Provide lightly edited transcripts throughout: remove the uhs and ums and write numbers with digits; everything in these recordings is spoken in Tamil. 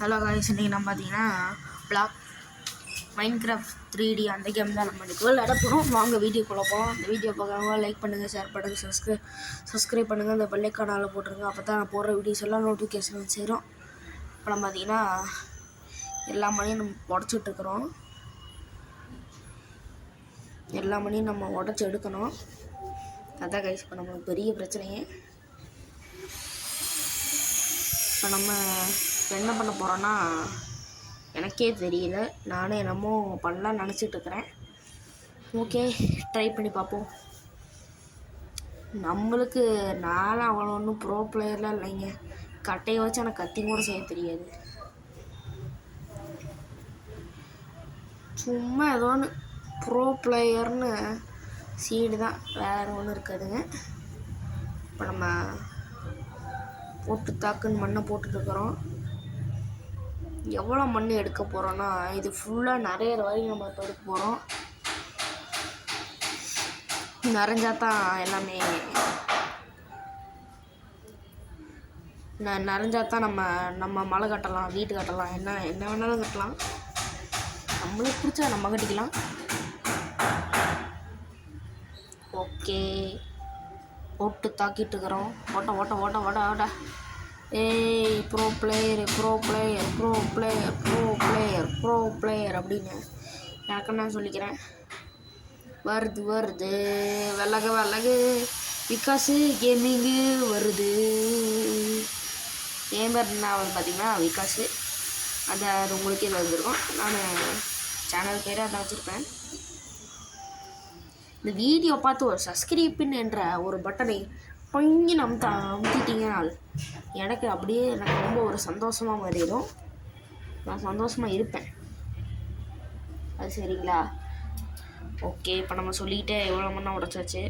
ஹலோ காய்ஸ், இன்றைக்கி நம்ம பார்த்தீங்கன்னா மைன்கிராஃப்ட் 3D அந்த கேம் தான் நம்ம இன்றைக்கி விளையாட போகிறோம். வாங்க வீடியோக்குள்ளே போகலாம். இந்த வீடியோ பார்க்குறவங்க லைக் பண்ணுங்கள், ஷேர் பண்ணுங்கள், சப்ஸ்கிரைப் பண்ணுங்கள், இந்த பெல்லைக்கானால் போட்டுருங்க. அப்போ தான் நான் போடுற வீடியோஸ் எல்லாம் நோட்டிஃபிகேஷன் சேரும். இப்போ நம்ம பார்த்தீங்கன்னா எல்லா மணியும் நம்ம உடச்சிட்ருக்குறோம். எல்லா மணியும் நம்ம உடச்சி எடுக்கணும். அதான் கைஸ் இப்போ நம்மளுக்கு பெரிய பிரச்சனையே. இப்போ நம்ம என்ன பண்ண போகிறோன்னா எனக்கே தெரியல. நானே என்னமோ பண்ணலான்னு நினச்சிட்ருக்கிறேன். ஓகே, ட்ரை பண்ணி பார்ப்போம். நம்மளுக்கு நானும் அவ்வளோ ஒன்றும் ப்ரோ பிளேயர்லாம் இல்லைங்க. கட்டையை வச்சு எனக்கு கத்தி கூட செய்ய தெரியாது. சும்மா ஏதோ ஒன்று ப்ரோ பிளேயர்னு சீடு தான், வேறு ஒன்றும் இருக்காதுங்க. இப்போ நம்ம போட்டு தாக்குன்னு மண்ணை போட்டுட்ருக்குறோம். எவ்வளோ மண் எடுக்க போகிறோன்னா இது ஃபுல்லாக நிறைய வரைக்கும் நம்ம இப்போ எடுக்க போகிறோம். நிறைஞ்சால் தான் எல்லாமே நிறைஞ்சால் தான் நம்ம மலை கட்டலாம், வீட்டு கட்டலாம், என்ன வேணாலும் கட்டலாம். நம்மளுக்கு பிடிச்சா நம்ம கட்டிக்கலாம். ஓகே, போட்டு தாக்கிட்டு இருக்கிறோம். ஓட்ட ஓட்ட ஓட்ட ஓட ஓட. ஏய் ப்ரோ பிளேயர் அப்படின்னு எனக்கு நான் சொல்லிக்கிறேன். வருது விலகு விகாஸு கேமிங்கு வருது. கேமர் நான் பார்த்தீங்கன்னா விகாஸு, அது உங்களுக்கே வந்துருக்கும். நான் சேனல் பேரே அதை வச்சுருப்பேன். இந்த வீடியோ பார்த்து ஒரு சப்ஸ்கிரைப்னு என்ற ஒரு பட்டனை பொங்கி அமுத்திட்டீங்கன்னா எனக்கு ரொம்ப ஒரு சந்தோஷமாக மாறிடும். நான் சந்தோஷமாக இருப்பேன். அது சரிங்களா? ஓகே, இப்போ நம்ம சொல்லிக்கிட்டே எவ்வளோ மண்ணா உடச்சாச்சு.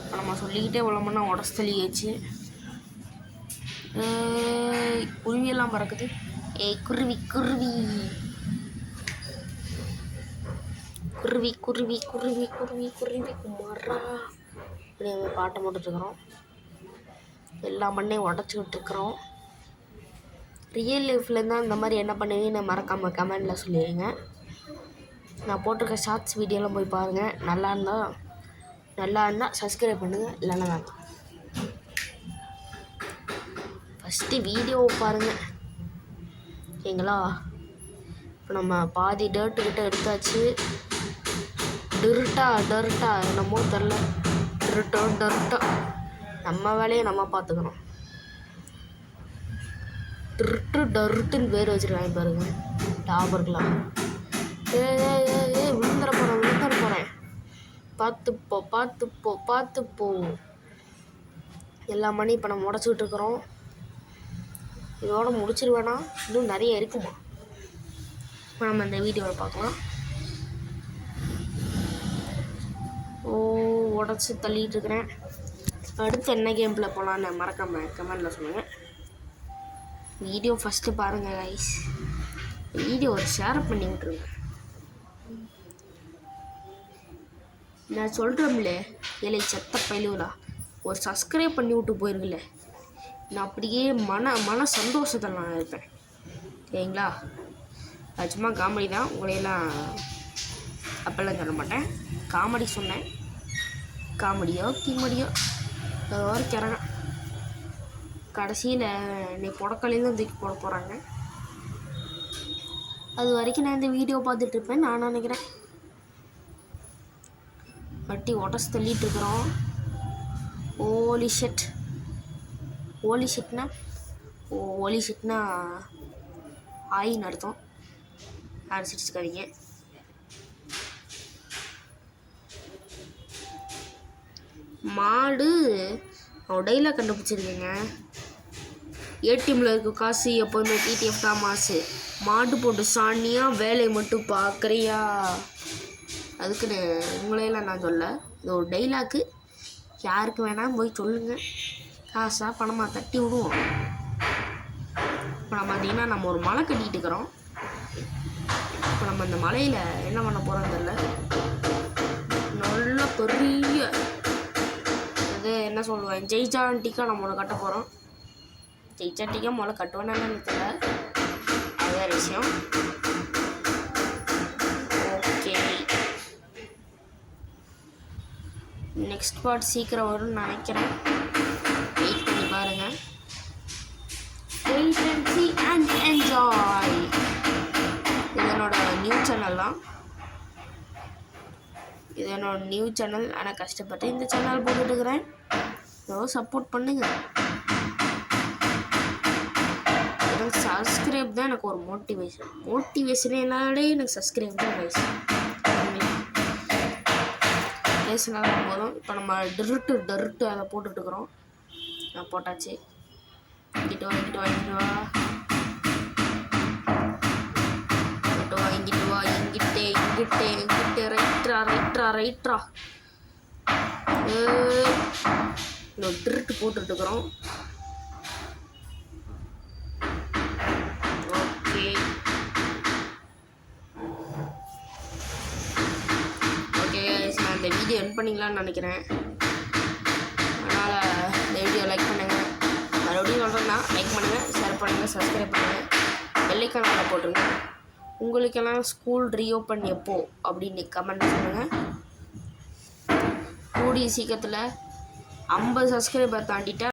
இப்போ நம்ம சொல்லிக்கிட்டே எவ்வளோ மண்ணா உடச்சி தள்ளியாச்சு. குருவியெல்லாம் பறக்குது. ஏய் குருவி குருவி குருவி குருவி குருவி குருவி குருவி குமாரா இப்படி நம்ம பாட்டை போட்டுட்ருக்குறோம். எல்லா மண்ணையும் உடச்சிக்கிட்டு இருக்கிறோம். ரியல் லைஃப்பில் தான் இந்த மாதிரி என்ன பண்ணுவீங்கன்னு மறக்காமல் கமெண்டில் சொல்லிடுங்க. நான் போட்டிருக்க ஷார்ட்ஸ் வீடியோலாம் போய் பாருங்கள். நல்லா இருந்தால் சப்ஸ்கிரைப் பண்ணுங்கள், இல்லைன்னா வேண்டாம். ஃபஸ்ட்டு வீடியோவை பாருங்கள் ஓகேங்களா? இப்போ நம்ம பாதி டர்ட்டுக்கிட்ட எடுத்தாச்சு. டர்ட்டா என்னமோ தெரில. டர்ட்டா நம்ம வேலையை நம்ம பார்த்துக்கணும். டர்ட்டுன்னு பேர் வச்சுருக்காங்க பாருங்க டாபர்லாம். விழுந்துட போகிறேன். பார்த்துப்போ. எல்லா மணி இப்போ நம்ம உடச்சிக்கிட்டு இருக்கிறோம். இதோட முடிச்சிருவேனா? இன்னும் நிறைய இருக்குமா? இப்போ நம்ம இந்த வீடியோவில் பார்க்கலாம். உடச்சி தள்ளிகிட்டு இருக்கிறேன். அடுத்து என்ன கேமில் போகலான்னு மறக்காமல் கமெண்டில் சொல்லுங்கள். வீடியோ ஃபஸ்ட்டு பாருங்கள் கைஸ். வீடியோ ஒரு ஷேர் பண்ணி விட்ருங்க. நான் சொல்கிறோம்ல, ஏழை செத்த பயிலுவலா ஒரு சப்ஸ்கிரைப் பண்ணி விட்டு போயிருங்களே, நான் அப்படியே மன சந்தோஷத்தில் நான் இருப்பேன். சரிங்களா? அது சும்மா காமெடி தான். உங்களையெல்லாம் அப்பெல்லாம் சொல்ல மாட்டேன். காமெடி சொன்னேன். காமெடியோ கிமெடியோ அது வரைக்கும் கிறங்க. கடைசியில் நீ புடக்கலையிலும் தூக்கி போட போகிறாங்க. அது வரைக்கும் நான் இந்த வீடியோ பார்த்துட்ருப்பேன் நான் நினைக்கிறேன். வட்டி உடச்சி தள்ளிட்டு இருக்கிறோம். ஓலி ஷெட்னா ஆயின்னு அர்த்தம். அடிச்சிருக்காதீங்க. மாடு உடையில கண்டுபிடிச்சிருக்கேங்க. ஏடிஎம்மில் இருக்க காசு எப்போதுமே டிடிஎஃப் தான் மாசு. மாடு போட்டு சாணியாக வேலையை மட்டும் பார்க்குறியா? அதுக்குன்னு உங்களையெல்லாம் நான் சொல்ல, இது ஒரு டைலாக்கு. யாருக்கு வேணாலும் போய் சொல்லுங்கள். காசாக பணமாக தட்டி விடுவோம். இப்போ நம்ம பார்த்தீங்கன்னா நம்ம ஒரு மலை கட்டிகிட்டு இருக்கிறோம். இப்போ நம்ம இந்த மலையில் என்ன பண்ண போகிறோம் தெரியல. நல்ல பெரிய அதாவது என்ன சொல்லுவேன், ஜெயிச்சா டிக்கா நம்ம ஒன்று கட்ட போகிறோம். ஜெயிச்சா டிக்கா முதல்ல கட்டுவேன்னு தெரியல, அது வேறு விஷயம். ஓகே, நெக்ஸ்ட் பார்ட் சீக்கிரம் வரும்னு நினைக்கிறேன். வெயிட் பண்ணி பாருங்கள். Wait and see and enjoy. இது என்னோட நியூ சேனல் தான். இது என்னோட நியூ சேனல். ஆனால் கஷ்டப்பட்டு இந்த சேனல் போட்டுட்டுருக்கிறேன். ஏதோ சப்போர்ட் பண்ணுங்க. எனக்கு சப்ஸ்கிரைப் தான் எனக்கு ஒரு மோட்டிவேஷனே இல்லாலே எனக்கு சப்ஸ்கிரைப் தான் ரைஸ் பேசினாலும் போதும். இப்போ நம்ம டருட்டு அதை போட்டுட்ருக்குறோம். நான் போட்டாச்சு. இங்கிட்டு வா இங்கிட்டே ரைட்ரா டருட்டு போட்டுட்ருக்குறோம். ஓகே நான் இந்த வீடியோ என் பண்ணிக்கலான்னு நினைக்கிறேன். அதனால் இந்த வீடியோ லைக் பண்ணுங்கள். மறுபடியும் சொல்கிறேன்னா லைக் பண்ணுங்கள், ஷேர் பண்ணுங்கள், சப்ஸ்கிரைப் பண்ணுங்கள், பெல்லைக்கான போட்டுருங்க. உங்களுக்கெல்லாம் ஸ்கூல் ரீஓப்பன் எப்போ அப்படின்னு கமெண்ட் பண்ணுங்கள். கூடிய சீக்கிரத்தில் 50 சப்ஸ்கிரைபர் தாண்டிட்டா